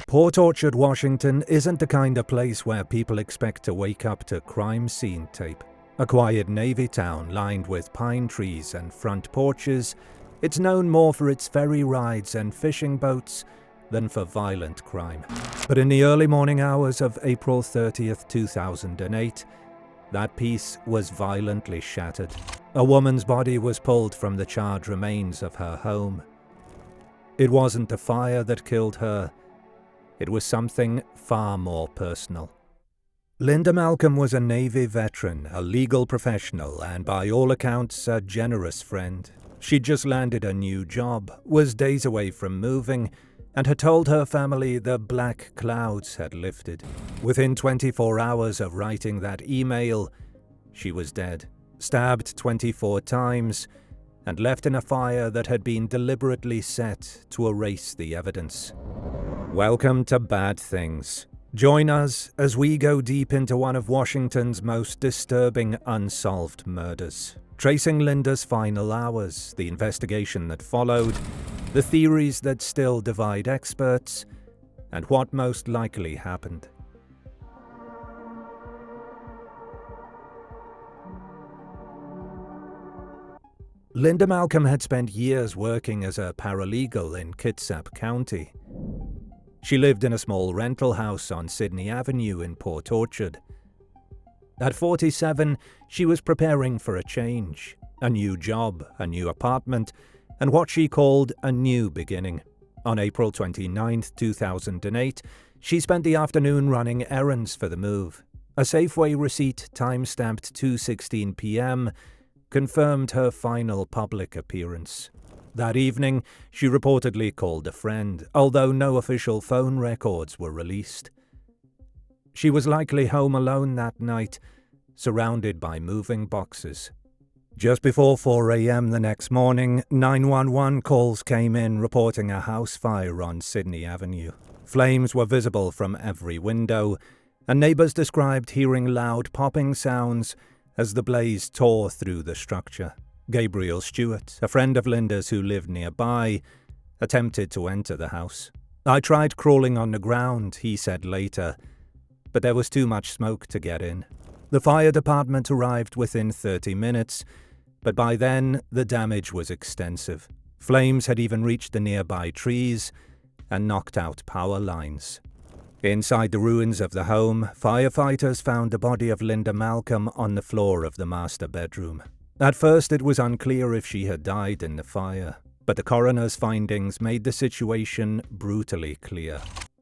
Port Orchard, Washington isn't the kind of place where people expect to wake up to crime scene tape. A quiet Navy town lined with pine trees and front porches, it's known more for its ferry rides and fishing boats than for violent crime. But in the early morning hours of April 30th, 2008, that peace was violently shattered. A woman's body was pulled from the charred remains of her home. It wasn't the fire that killed her. It was something far more personal. Linda Malcolm was a Navy veteran, a legal professional, and by all accounts, a generous friend. She'd just landed a new job, was days away from moving, and had told her family the black clouds had lifted. Within 24 hours of writing that email, she was dead, stabbed 24 times, and left in a fire that had been deliberately set to erase the evidence. Welcome to Bad Things. Join us as we go deep into one of Washington's most disturbing unsolved murders, tracing Linda's final hours, the investigation that followed, the theories that still divide experts, and what most likely happened. Linda Malcolm had spent years working as a paralegal in Kitsap County. She lived in a small rental house on Sydney Avenue in Port Orchard. At 47, she was preparing for a change, a new job, a new apartment, and what she called a new beginning. On April 29, 2008, she spent the afternoon running errands for the move. A Safeway receipt time-stamped 2:16 p.m. confirmed her final public appearance. That evening, she reportedly called a friend, although no official phone records were released. She was likely home alone that night, surrounded by moving boxes. Just before 4 a.m. the next morning, 911 calls came in reporting a house fire on Sydney Avenue. Flames were visible from every window, and neighbors described hearing loud popping sounds as the blaze tore through the structure. Gabriel Stewart, a friend of Linda's who lived nearby, attempted to enter the house. "I tried crawling on the ground," he said later, "but there was too much smoke to get in." The fire department arrived within 30 minutes, but by then the damage was extensive. Flames had even reached the nearby trees and knocked out power lines. Inside the ruins of the home, firefighters found the body of Linda Malcolm on the floor of the master bedroom. At first, it was unclear if she had died in the fire, but the coroner's findings made the situation brutally clear.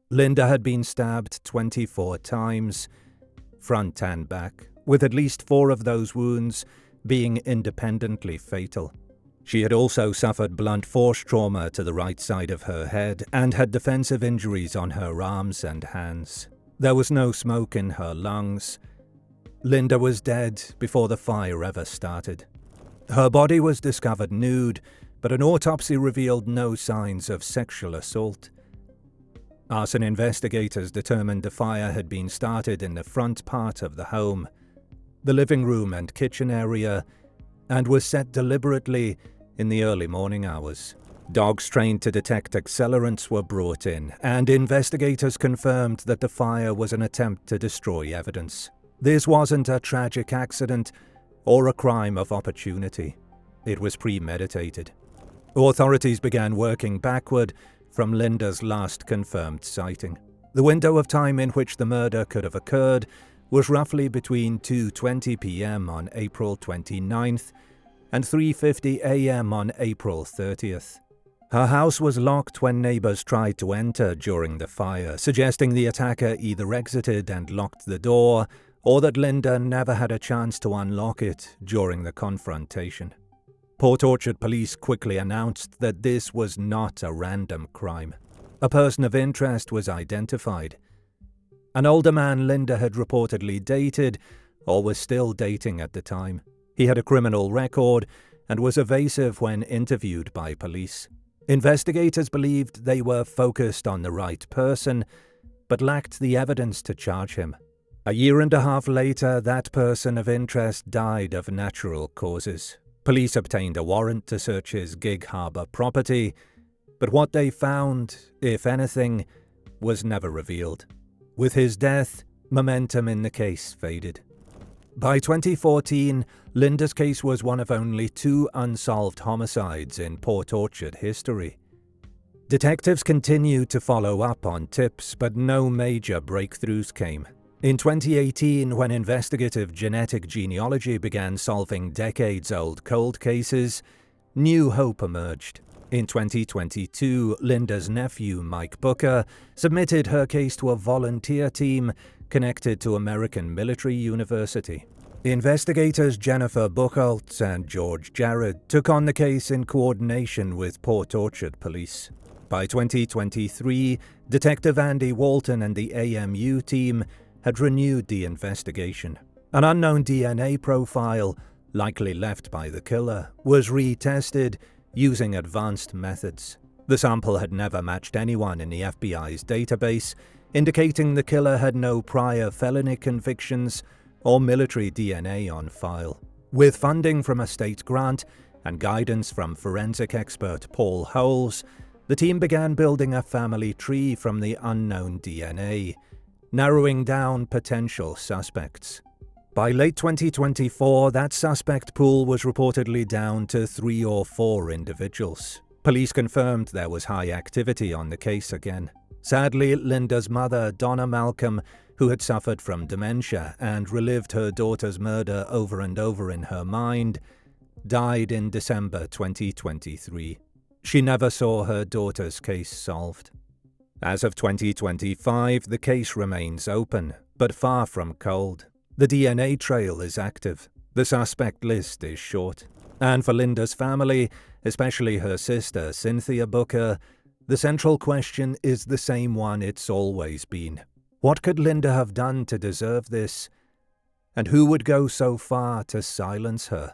Linda had been stabbed 24 times, front and back, with at least 4 of those wounds being independently fatal. She had also suffered blunt force trauma to the right side of her head and had defensive injuries on her arms and hands. There was no smoke in her lungs. Linda was dead before the fire ever started. Her body was discovered nude, but an autopsy revealed no signs of sexual assault. Arson investigators determined the fire had been started in the front part of the home, the living room and kitchen area, and was set deliberately in the early morning hours. Dogs trained to detect accelerants were brought in, and investigators confirmed that the fire was an attempt to destroy evidence. This wasn't a tragic accident or a crime of opportunity. It was premeditated. Authorities began working backward from Linda's last confirmed sighting. The window of time in which the murder could have occurred was roughly between 2:20 p.m. on April 29th and 3:50 a.m. on April 30th. Her house was locked when neighbors tried to enter during the fire, suggesting the attacker either exited and locked the door or that Linda never had a chance to unlock it during the confrontation. Port Orchard police quickly announced that this was not a random crime. A person of interest was identified. An older man Linda had reportedly dated, or was still dating at the time. He had a criminal record and was evasive when interviewed by police. Investigators believed they were focused on the right person, but lacked the evidence to charge him. A year and a half later, that person of interest died of natural causes. Police obtained a warrant to search his Gig Harbor property, but what they found, if anything, was never revealed. With his death, momentum in the case faded. By 2014, Linda's case was one of only 2 unsolved homicides in Port Orchard history. Detectives continued to follow up on tips, but no major breakthroughs came. In 2018, when investigative genetic genealogy began solving decades-old cold cases, new hope emerged. In 2022, Linda's nephew, Mike Booker, submitted her case to a volunteer team connected to American Military University. Investigators Jennifer Buchholz and George Jarrett took on the case in coordination with Port Orchard Police. By 2023, Detective Andy Walton and the AMU team had renewed the investigation. An unknown DNA profile, likely left by the killer, was retested using advanced methods. The sample had never matched anyone in the FBI's database, indicating the killer had no prior felony convictions or military DNA on file. With funding from a state grant and guidance from forensic expert Paul Holes, the team began building a family tree from the unknown DNA, narrowing down potential suspects. By late 2024, that suspect pool was reportedly down to 3 or 4 individuals. Police confirmed there was high activity on the case again. Sadly, Linda's mother, Donna Malcolm, who had suffered from dementia and relived her daughter's murder over and over in her mind, died in December 2023. She never saw her daughter's case solved. As of 2025, the case remains open, but far from cold. The DNA trail is active. The suspect list is short. And for Linda's family, especially her sister, Cynthia Booker, the central question is the same one it's always been. What could Linda have done to deserve this? And who would go so far to silence her?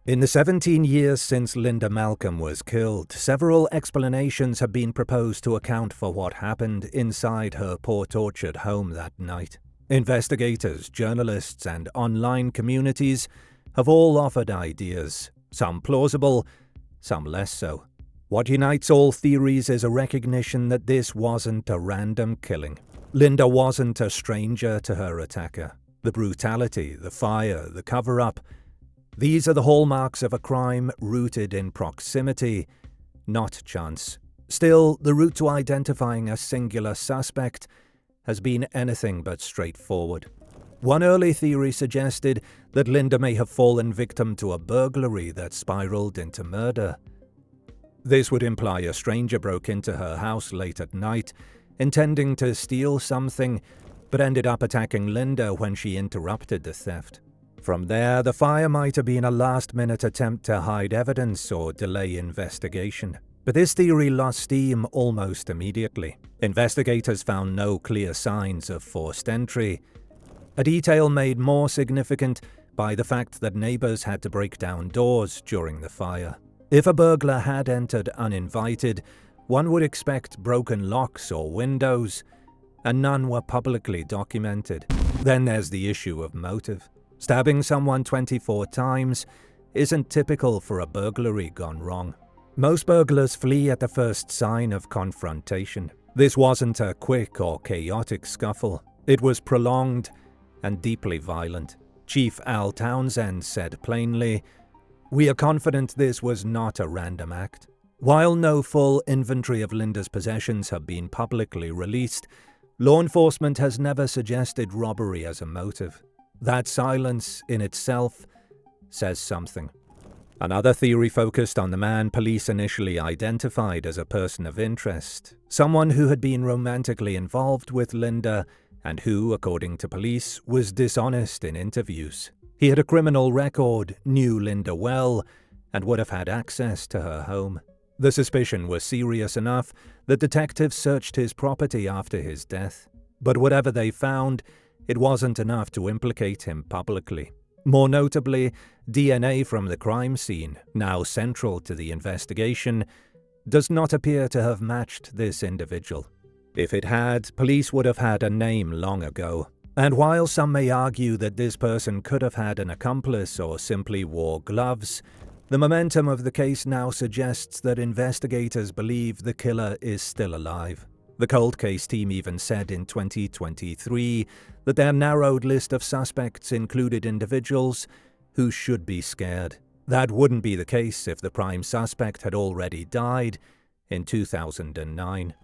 In the 17 years since Linda Malcolm was killed, several explanations have been proposed to account for what happened inside her Port Orchard home that night. Investigators, journalists, and online communities have all offered ideas, some plausible, some less so. What unites all theories is a recognition that this wasn't a random killing. Linda wasn't a stranger to her attacker. The brutality, the fire, the cover-up, these are the hallmarks of a crime rooted in proximity, not chance. Still, the route to identifying a singular suspect has been anything but straightforward. One early theory suggested that Linda may have fallen victim to a burglary that spiraled into murder. This would imply a stranger broke into her house late at night, intending to steal something, but ended up attacking Linda when she interrupted the theft. From there, the fire might have been a last-minute attempt to hide evidence or delay investigation. But this theory lost steam almost immediately. Investigators found no clear signs of forced entry, a detail made more significant by the fact that neighbors had to break down doors during the fire. If a burglar had entered uninvited, one would expect broken locks or windows, and none were publicly documented. Then there's the issue of motive. Stabbing someone 24 times isn't typical for a burglary gone wrong. Most burglars flee at the first sign of confrontation. This wasn't a quick or chaotic scuffle. It was prolonged and deeply violent. Chief Al Townsend said plainly, "We are confident this was not a random act." While no full inventory of Linda's possessions have been publicly released, law enforcement has never suggested robbery as a motive. That silence in itself says something. Another theory focused on the man police initially identified as a person of interest, someone who had been romantically involved with Linda and who, according to police, was dishonest in interviews. He had a criminal record, knew Linda well, and would have had access to her home. The suspicion was serious enough that detectives searched his property after his death. But whatever they found, it wasn't enough to implicate him publicly. More notably, DNA from the crime scene, now central to the investigation, does not appear to have matched this individual. If it had, police would have had a name long ago. And while some may argue that this person could have had an accomplice or simply wore gloves, The momentum of the case now suggests that investigators believe the killer is still alive. The cold case team even said in 2023 that their narrowed list of suspects included individuals who should be scared. That wouldn't be the case if the prime suspect had already died in 2009.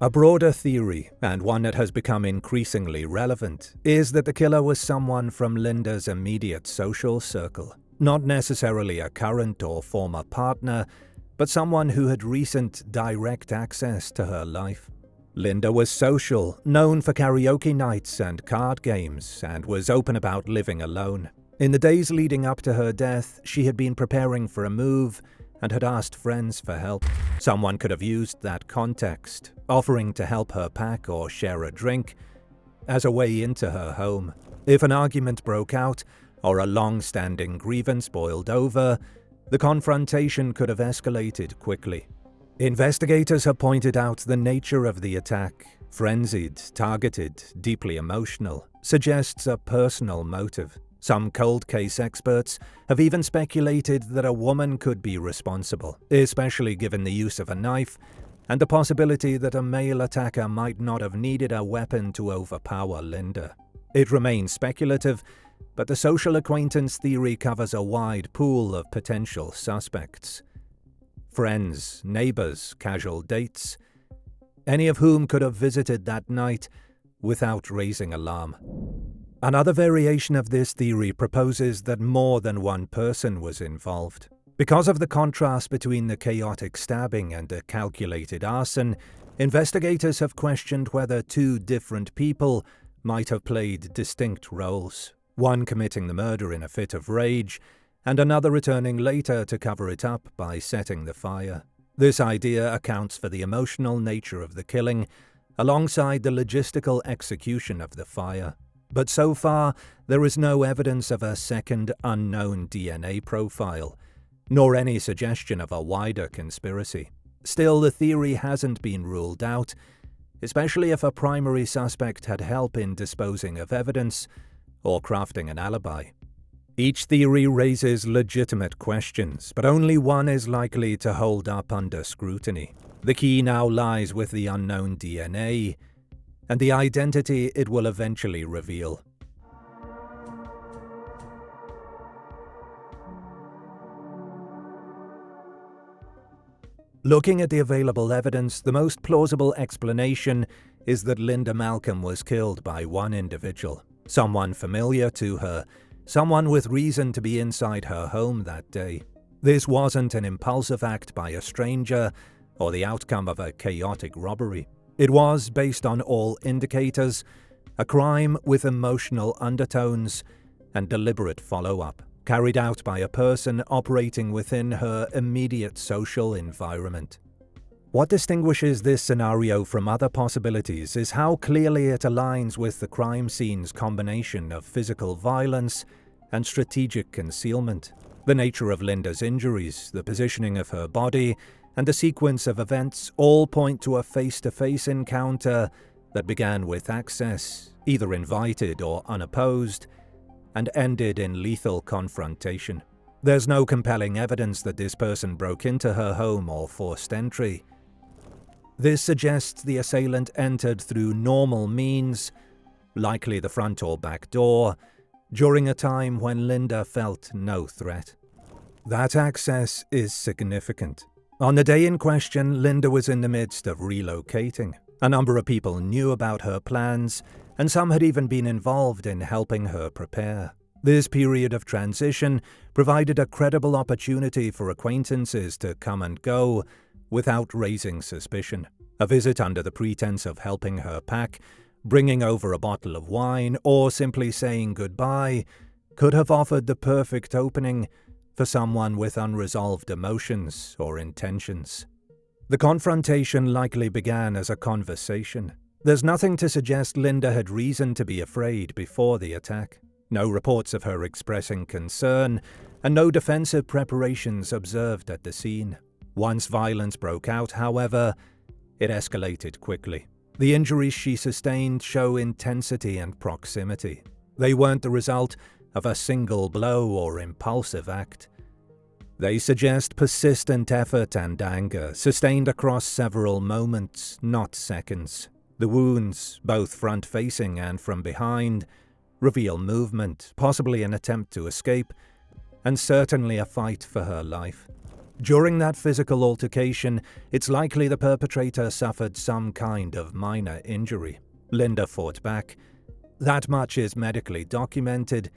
A broader theory, and one that has become increasingly relevant, is that the killer was someone from Linda's immediate social circle. Not necessarily a current or former partner, but someone who had recent direct access to her life. Linda was social, known for karaoke nights and card games, and was open about living alone. In the days leading up to her death, she had been preparing for a move and had asked friends for help. Someone could have used that context, offering to help her pack or share a drink, as a way into her home. If an argument broke out, or a long-standing grievance boiled over, the confrontation could have escalated quickly. Investigators have pointed out the nature of the attack, frenzied, targeted, deeply emotional, suggests a personal motive. Some cold case experts have even speculated that a woman could be responsible, especially given the use of a knife and the possibility that a male attacker might not have needed a weapon to overpower Linda. It remains speculative, but the social acquaintance theory covers a wide pool of potential suspects. Friends, neighbors, casual dates, any of whom could have visited that night without raising alarm. Another variation of this theory proposes that more than one person was involved. Because of the contrast between the chaotic stabbing and the calculated arson, investigators have questioned whether two different people might have played distinct roles, one committing the murder in a fit of rage, and another returning later to cover it up by setting the fire. This idea accounts for the emotional nature of the killing, alongside the logistical execution of the fire. But so far, there is no evidence of a second unknown DNA profile, nor any suggestion of a wider conspiracy. Still, the theory hasn't been ruled out, especially if a primary suspect had help in disposing of evidence or crafting an alibi. Each theory raises legitimate questions, but only one is likely to hold up under scrutiny. The key now lies with the unknown DNA and the identity it will eventually reveal. Looking at the available evidence, the most plausible explanation is that Linda Malcolm was killed by one individual, someone familiar to her, someone with reason to be inside her home that day. This wasn't an impulsive act by a stranger or the outcome of a chaotic robbery. It was, based on all indicators, a crime with emotional undertones and deliberate follow-up, carried out by a person operating within her immediate social environment. What distinguishes this scenario from other possibilities is how clearly it aligns with the crime scene's combination of physical violence and strategic concealment. The nature of Linda's injuries, the positioning of her body, and the sequence of events all point to a face-to-face encounter that began with access, either invited or unopposed, and ended in lethal confrontation. There's no compelling evidence that this person broke into her home or forced entry. This suggests the assailant entered through normal means, likely the front or back door, during a time when Linda felt no threat. That access is significant. On the day in question, Linda was in the midst of relocating. A number of people knew about her plans, and some had even been involved in helping her prepare. This period of transition provided a credible opportunity for acquaintances to come and go without raising suspicion. A visit under the pretense of helping her pack, bringing over a bottle of wine, or simply saying goodbye could have offered the perfect opening for someone with unresolved emotions or intentions. The confrontation likely began as a conversation. There's nothing to suggest Linda had reason to be afraid before the attack. No reports of her expressing concern, and no defensive preparations observed at the scene. Once violence broke out, however, it escalated quickly. The injuries she sustained show intensity and proximity. They weren't the result of a single blow or impulsive act. They suggest persistent effort and anger, sustained across several moments, not seconds. The wounds, both front-facing and from behind, reveal movement, possibly an attempt to escape, and certainly a fight for her life. During that physical altercation, it's likely the perpetrator suffered some kind of minor injury. Linda fought back. That much is medically documented,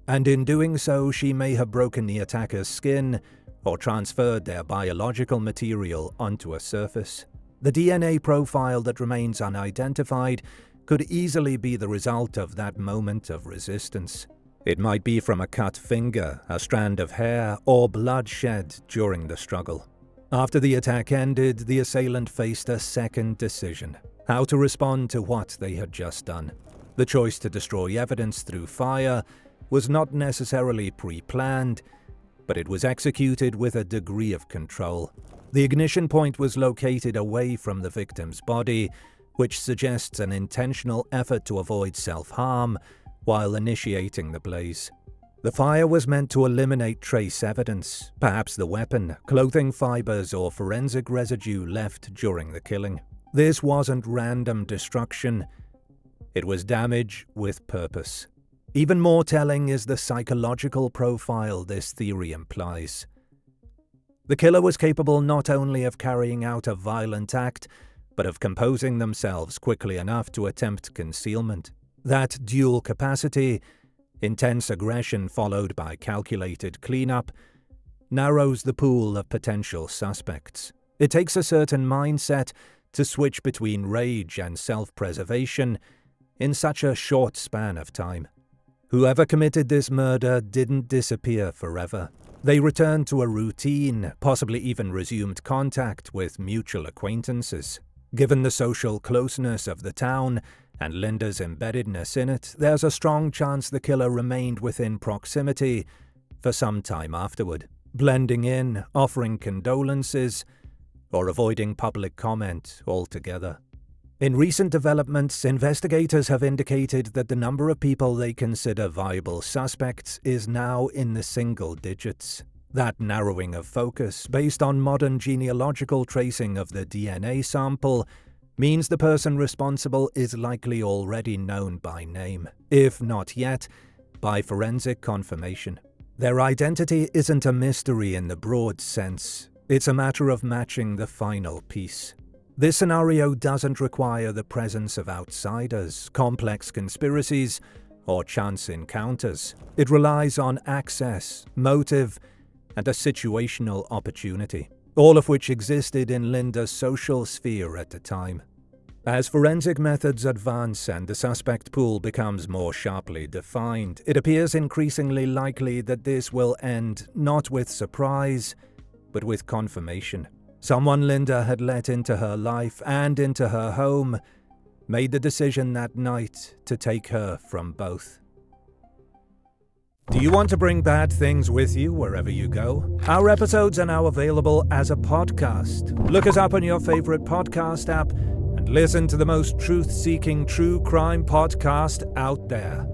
and in doing so, she may have broken the attacker's skin or transferred their biological material onto a surface. The DNA profile that remains unidentified could easily be the result of that moment of resistance. It might be from a cut finger, a strand of hair, or blood shed during the struggle. After the attack ended, the assailant faced a second decision: how to respond to what they had just done. The choice to destroy evidence through fire was not necessarily pre-planned, but it was executed with a degree of control. The ignition point was located away from the victim's body, which suggests an intentional effort to avoid self-harm while initiating the blaze. The fire was meant to eliminate trace evidence, perhaps the weapon, clothing fibers, or forensic residue left during the killing. This wasn't random destruction. It was damage with purpose. Even more telling is the psychological profile this theory implies. The killer was capable not only of carrying out a violent act, but of composing themselves quickly enough to attempt concealment. That dual capacity, intense aggression followed by calculated cleanup, narrows the pool of potential suspects. It takes a certain mindset to switch between rage and self-preservation in such a short span of time. Whoever committed this murder didn't disappear forever. They returned to a routine, possibly even resumed contact with mutual acquaintances. Given the social closeness of the town and Linda's embeddedness in it, there's a strong chance the killer remained within proximity for some time afterward, blending in, offering condolences, or avoiding public comment altogether. In recent developments, investigators have indicated that the number of people they consider viable suspects is now in the single digits. That narrowing of focus, based on modern genealogical tracing of the DNA sample, means the person responsible is likely already known by name, if not yet, by forensic confirmation. Their identity isn't a mystery in the broad sense. It's a matter of matching the final piece. This scenario doesn't require the presence of outsiders, complex conspiracies, or chance encounters. It relies on access, motive, and a situational opportunity, all of which existed in Linda's social sphere at the time. As forensic methods advance and the suspect pool becomes more sharply defined, it appears increasingly likely that this will end not with surprise, but with confirmation. Someone Linda had let into her life and into her home made the decision that night to take her from both. Do you want to bring bad things with you wherever you go? Our episodes are now available as a podcast. Look us up on your favorite podcast app and listen to the most truth-seeking true crime podcast out there.